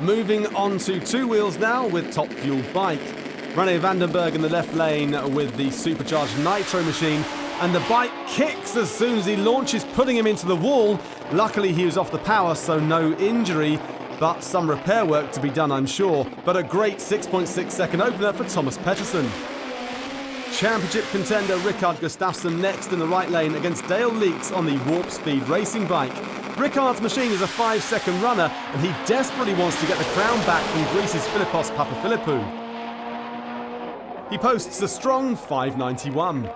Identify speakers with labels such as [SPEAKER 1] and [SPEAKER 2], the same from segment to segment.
[SPEAKER 1] Moving on to two wheels now with Top Fuel bike. Rene van den Berg in the left lane with the supercharged nitro machine, and the bike kicks as soon as he launches, putting him into the wall. Luckily he was off the power, so no injury, but some repair work to be done, I'm sure. But a great 6.6 second opener for Thomas Pettersson. Championship contender Rikard Gustafsson next in the right lane against Dale Leeks on the Warp Speed racing bike. Rikard's machine is a 5-second runner, and he desperately wants to get the crown back from Greece's Philippos Papaphilippou. He posts a strong 591.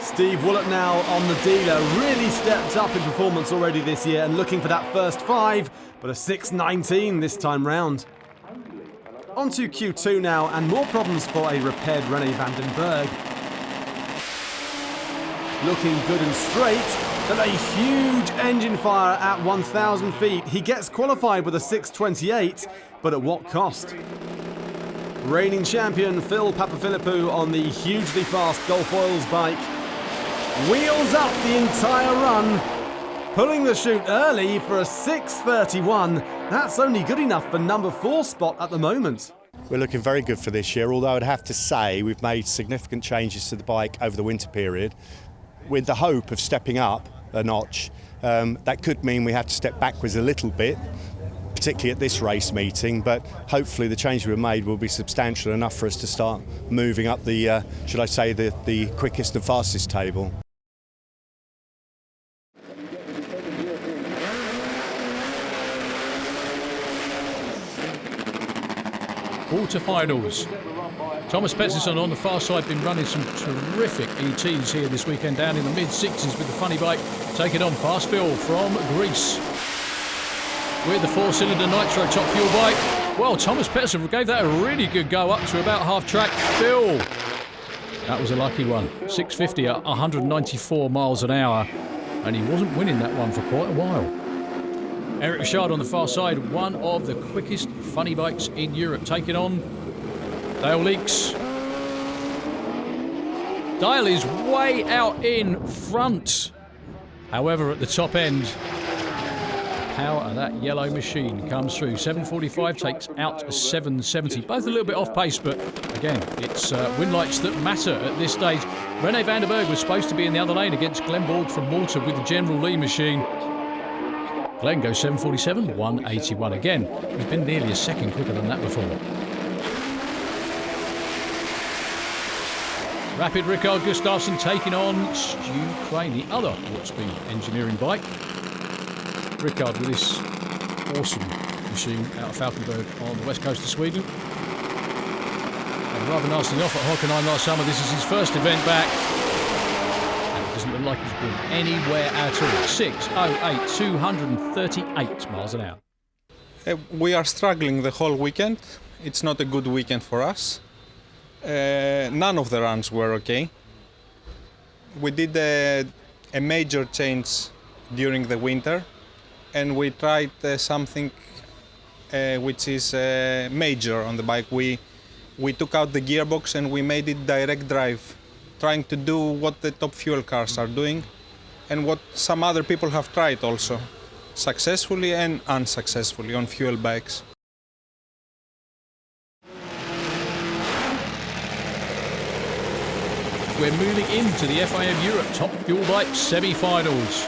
[SPEAKER 1] Steve Wollett now on the dealer, really stepped up in performance already this year and looking for that first 5, but a 619 this time round. On to Q2 now, and more problems for a repaired Rene van den Berg. Looking good and straight, but a huge engine fire at 1,000 feet. He gets qualified with a 628, but at what cost? Reigning champion Phil Papaphilippou on the hugely fast Gulf Oils bike wheels up the entire run, pulling the chute early for a 631. That's only good enough for number 4 spot at the moment.
[SPEAKER 2] We're looking very good for this year, although I'd have to say we've made significant changes to the bike over the winter period with the hope of stepping up a notch. That could mean we have to step backwards a little bit, particularly at this race meeting, but hopefully the change we've made will be substantial enough for us to start moving up the, should I say, the quickest and fastest table.
[SPEAKER 3] Quarterfinals. Thomas Pettersson on the far side been running some terrific ETs here this weekend, down in the mid-60s with the funny bike, taking on Fast Phil from Greece with the 4-cylinder nitro top fuel bike. Well, Thomas Pettersson gave that a really good go up to about half track. Phil, that was a lucky one. 650 at 194 miles an hour, and he wasn't winning that one for quite a while. Eric Richard on the far side, one of the quickest funny bikes in Europe, taking on Dale Leeks. Dale is way out in front. However, at the top end, the power of that yellow machine comes through. 745 takes out a 770. Both a little bit off pace, but again, it's wind lights that matter at this stage. Rene van den Berg was supposed to be in the other lane against Glenn Borg from Malta with the General Lee machine. Glenn goes 747, 181. Again, he's been nearly a second quicker than that before. Rapid Rikard Gustafsson taking on Stu Crane, the other Warp Speed engineering bike. Rikard with this awesome machine out of Falkenberg on the west coast of Sweden. And rather nasty off at Hockenheim last summer. This is his first event back. Doesn't look like he's been anywhere at all. 608, 238 miles an hour.
[SPEAKER 4] We are struggling the whole weekend. It's not a good weekend for us. None of the runs were okay. We did a major change during the winter, and we tried something which is major on the bike. We took out the gearbox and we made it direct drive, trying to do what the top fuel cars are doing and what some other people have tried also, successfully and unsuccessfully on fuel bikes.
[SPEAKER 3] We're moving into the FIM Europe Top Fuel Bike semi-finals.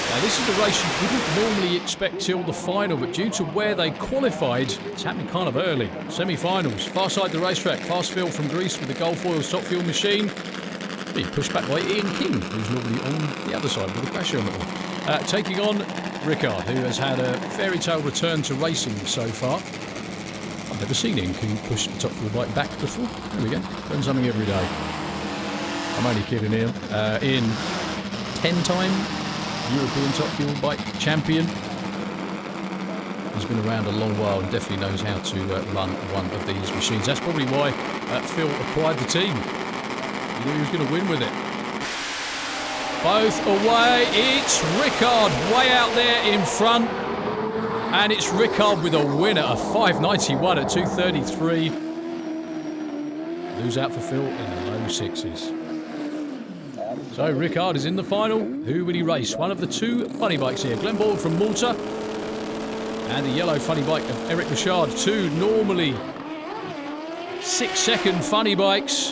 [SPEAKER 3] Now this is a race you wouldn't normally expect till the final, but due to where they qualified, it's happening kind of early. Semi-finals, far side the racetrack, Fast Phil from Greece with the Gulf Oils top fuel machine. Being pushed back by Ian King, who's normally on the other side with a crash helmet on. Taking on Rikard, who has had a fairy tale return to racing so far. I've never seen Ian King push the top fuel bike back before. There we go, learn something every day. I'm only kidding, Ian. Ian, 10-time European top fuel bike champion. He's been around a long while and definitely knows how to run one of these machines. That's probably why Phil acquired the team. He knew he was going to win with it. Both away. It's Rikard way out there in front. And it's Rikard with a winner, a 591 at 233. Lose out for Phil in the low 6s. So Ricard is in the final. Who will he race? One of the two funny bikes here. Glenn Borg from Malta and the yellow funny bike of Eric Richard. Two normally 6-second funny bikes.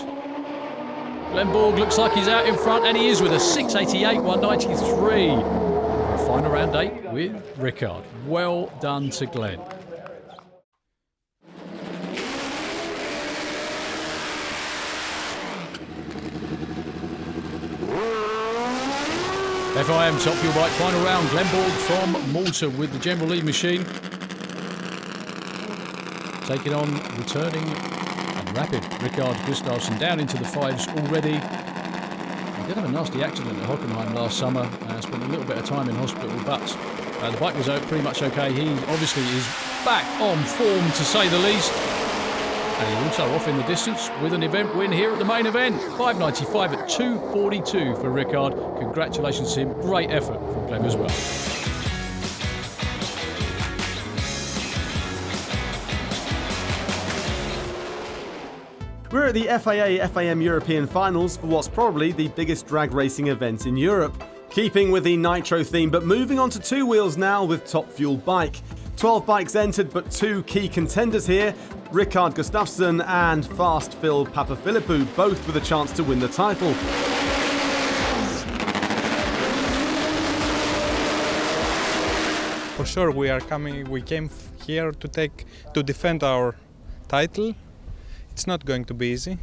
[SPEAKER 3] Glenn Borg looks like he's out in front, and he is with a 6:88, 193. For a final round 8 with Ricard. Well done to Glenn. FIM Top Fuel Bike final round. Glenn Borg from Malta with the General Lee machine. Taking on returning and rapid Ricard Gustafsson down into the 5s already. He did have a nasty accident at Hockenheim last summer. Spent a little bit of time in hospital, but the bike was pretty much okay. He obviously is back on form, to say the least. And he's also off in the distance with an event win here at the main event. 5.95 at 2.42 for Ricard. Congratulations to him. Great effort from Glenn as well.
[SPEAKER 1] We're at the FIA FIM European Finals for what's probably the biggest drag racing event in Europe. Keeping with the Nitro theme, but moving on to two wheels now with Top Fuel Bike. 12 bikes entered, but two key contenders here, Ricard Gustafsson and Fast Phil Papaphilippou, both with a chance to win the title.
[SPEAKER 4] For sure, we came here to defend our title. It's not going to be easy.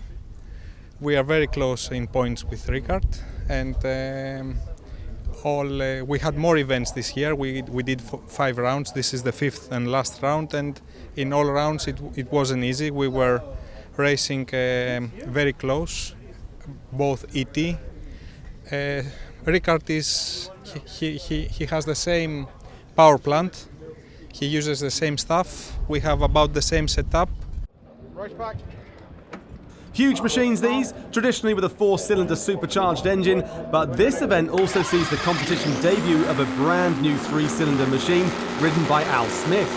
[SPEAKER 4] We are very close in points with Ricard, and we had more events this year. We did 5 rounds. This is the 5th and last round, and in all rounds it wasn't easy. We were racing very close, both ET. Ricard he has the same power plant. He uses the same stuff. We have about the same setup.
[SPEAKER 5] Race back.
[SPEAKER 1] Huge machines these, traditionally with a 4-cylinder supercharged engine, but this event also sees the competition debut of a brand new 3-cylinder machine ridden by Al Smith.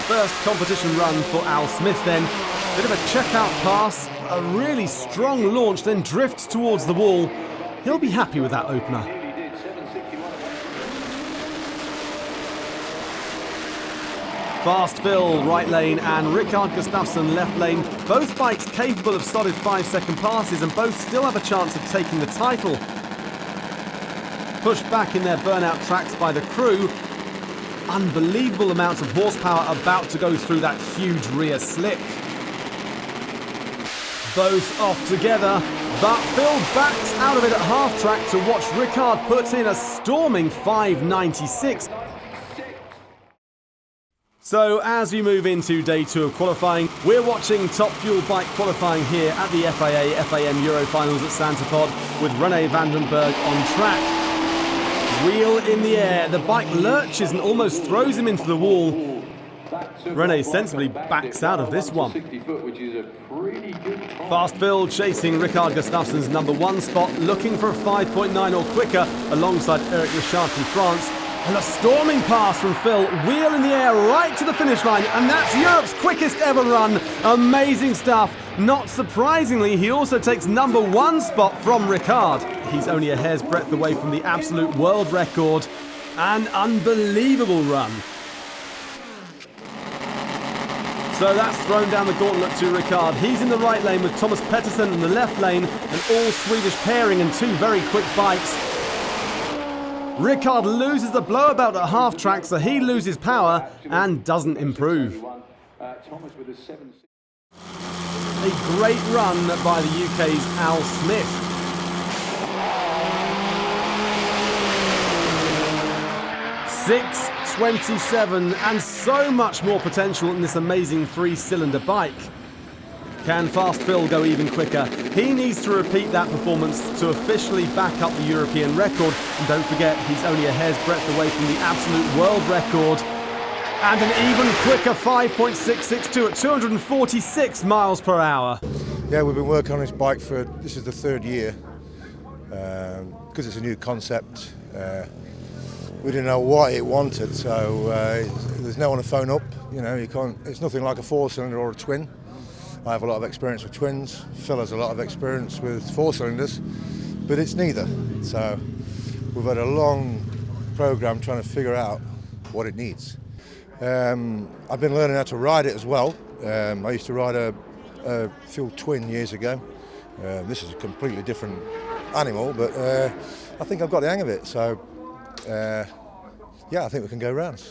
[SPEAKER 1] First competition run for Al Smith then. Bit of a checkout pass, a really strong launch, then drifts towards the wall. He'll be happy with that opener. Fast Phil, right lane, and Ricard Gustafsson, left lane. Both bikes capable of solid 5-second passes, and both still have a chance of taking the title. Pushed back in their burnout tracks by the crew. Unbelievable amounts of horsepower about to go through that huge rear slick. Both off together, but Phil backs out of it at half track to watch Ricard put in a storming 5.96. So as we move into day 2 of qualifying, we're watching Top Fuel Bike qualifying here at the FIA FIM Euro Finals at SantaPod with René van den Berg on track. Wheel in the air, the bike lurches and almost throws him into the wall. René sensibly backs out of this one. Fast Phil chasing Ricard Gustafsson's #1 spot, looking for a 5.9 or quicker alongside Eric Richard from France. And a storming pass from Phil, wheel in the air right to the finish line, and that's Europe's quickest ever run. Amazing stuff. Not surprisingly, he also takes #1 spot from Ricard. He's only a hair's breadth away from the absolute world record. An unbelievable run. So that's thrown down the gauntlet to Ricard. He's in the right lane with Thomas Pettersson in the left lane, an all-Swedish pairing and two very quick bikes. Ricard loses the blowabout at half track, so he loses power and doesn't improve. A great run by the UK's Al Smith. .627 and so much more potential in this amazing 3-cylinder bike. Can Fast Phil go even quicker? He needs to repeat that performance to officially back up the European record. And don't forget, he's only a hair's breadth away from the absolute world record. And an even quicker 5.662 at 246 miles per hour.
[SPEAKER 5] Yeah, we've been working on this bike this is the 3rd year. Because it's a new concept. We didn't know what it wanted, so there's no one to phone up. You know, you can't. It's nothing like a 4-cylinder or a twin. I have a lot of experience with twins. Phil has a lot of experience with 4-cylinders, but it's neither. So we've had a long program trying to figure out what it needs. I've been learning how to ride it as well. I used to ride a fuel twin years ago. This is a completely different animal, but I think I've got the hang of it. So yeah, I think we can go round.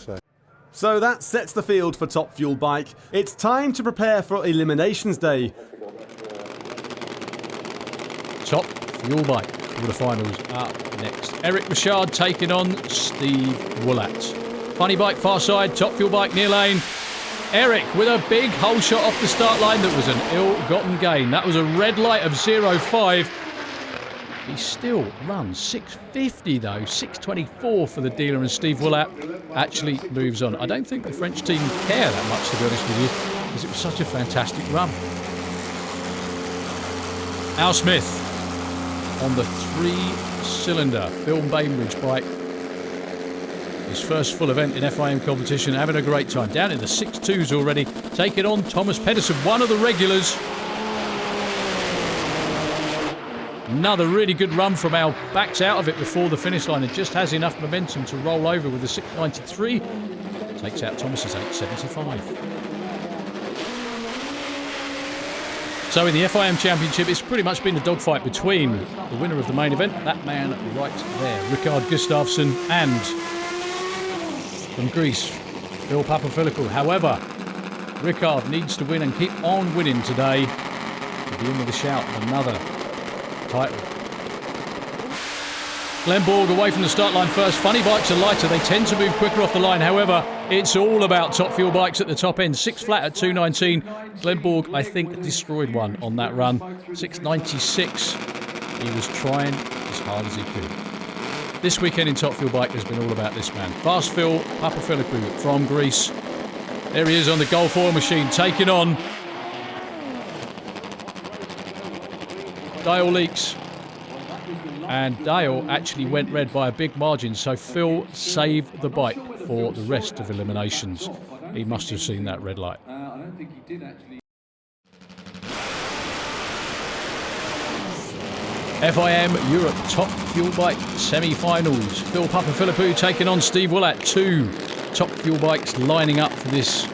[SPEAKER 1] So that sets the field for Top Fuel Bike. It's time to prepare for Eliminations Day.
[SPEAKER 3] Top Fuel Bike quarterfinals up next. Eric Richard taking on Steve Woollett. Funny Bike far side, Top Fuel Bike near lane. Eric with a big hole shot off the start line that was an ill-gotten gain. That was a red light of 0.5. He still runs 6.50 though, 6.24 for the dealer, and Steve Woollett actually moves on. I don't think the French team care that much, to be honest with you, because it was such a fantastic run. Al Smith on the 3-cylinder Phil Bainbridge bike. His first full event in FIM competition, having a great time. Down in the 6.2s already, taking on Thomas Pedersen, one of the regulars. Another really good run from Al, backs out of it before the finish line and just has enough momentum to roll over with a 6.93. Takes out Thomas's 8.75. So in the FIM Championship, it's pretty much been a dogfight between the winner of the main event, that man right there, Rikard Gustafsson, and from Greece, Phil Papaphilikou. However, Rikard needs to win and keep on winning today to be in with a shout at another title. Glenn Borg away from the start line first. Funny Bikes are lighter, they tend to move quicker off the line. However, it's all about Top Fuel Bikes at the top end. 6 flat at 2.19. Glenn Borg, I think, destroyed one on that run. 6.96. He was trying as hard as he could. This weekend in Top Fuel Bike has been all about this man. Fast Phil Papaphilikou from Greece. There he is on the Golf Oil machine, taking on Dale Leaks, and Dale actually went red by a big margin, so Phil saved the bike for the rest of eliminations. He must have seen that red light.
[SPEAKER 6] I don't think he did actually.
[SPEAKER 3] FIM Europe Top Fuel Bike semi-finals. Phil Papaphilikou taking on Steve Woollett. 2 Top Fuel Bikes lining up for this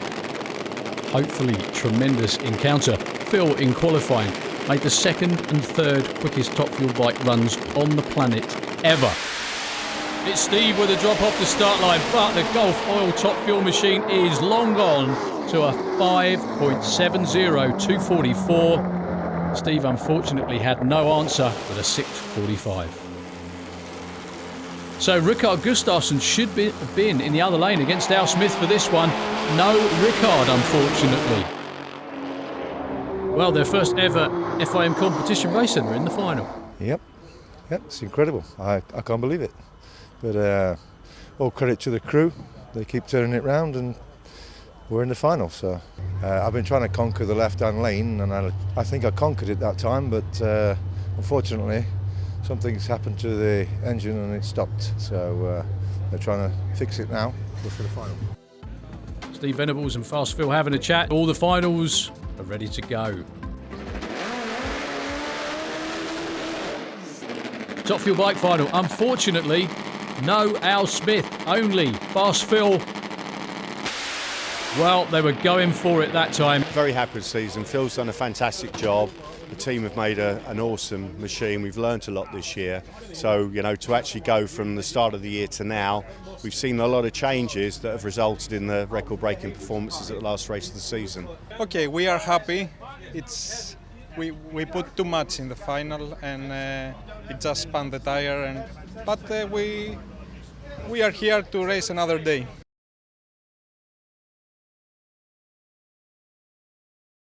[SPEAKER 3] hopefully tremendous encounter. Phil in qualifying made the 2nd and 3rd quickest Top Fuel Bike runs on the planet ever. It's Steve with a drop off the start line, but the Golf Oil Top Fuel machine is long gone to a 5.70, 244. Steve unfortunately had no answer with a 6.45. So Rikard Gustafsson should have been in the other lane against Al Smith for this one. No Rikard, unfortunately. Well, their first ever FIM competition race, and they're in the final.
[SPEAKER 5] Yep, it's incredible. I can't believe it. But all credit to the crew. They keep turning it round, and we're in the final. So I've been trying to conquer the left-hand lane, and I think I conquered it that time. But unfortunately, something's happened to the engine, and it stopped. So they're trying to fix it now. We're for the final.
[SPEAKER 3] Steve Venables and Fast Phil having a chat. All the finals are ready to go. Top Fuel Bike final. Unfortunately, no Al Smith, only Fast Phil. Well, they were going for it that time.
[SPEAKER 2] Very happy with the season. Phil's done a fantastic job. The team have made an awesome machine. We've learnt a lot this year. So, you know, to actually go from the start of the year to now, we've seen a lot of changes that have resulted in the record-breaking performances at the last race of the season.
[SPEAKER 4] Okay, we are happy. We put too much in the final, and it just spun the tire. But we are here to race another day.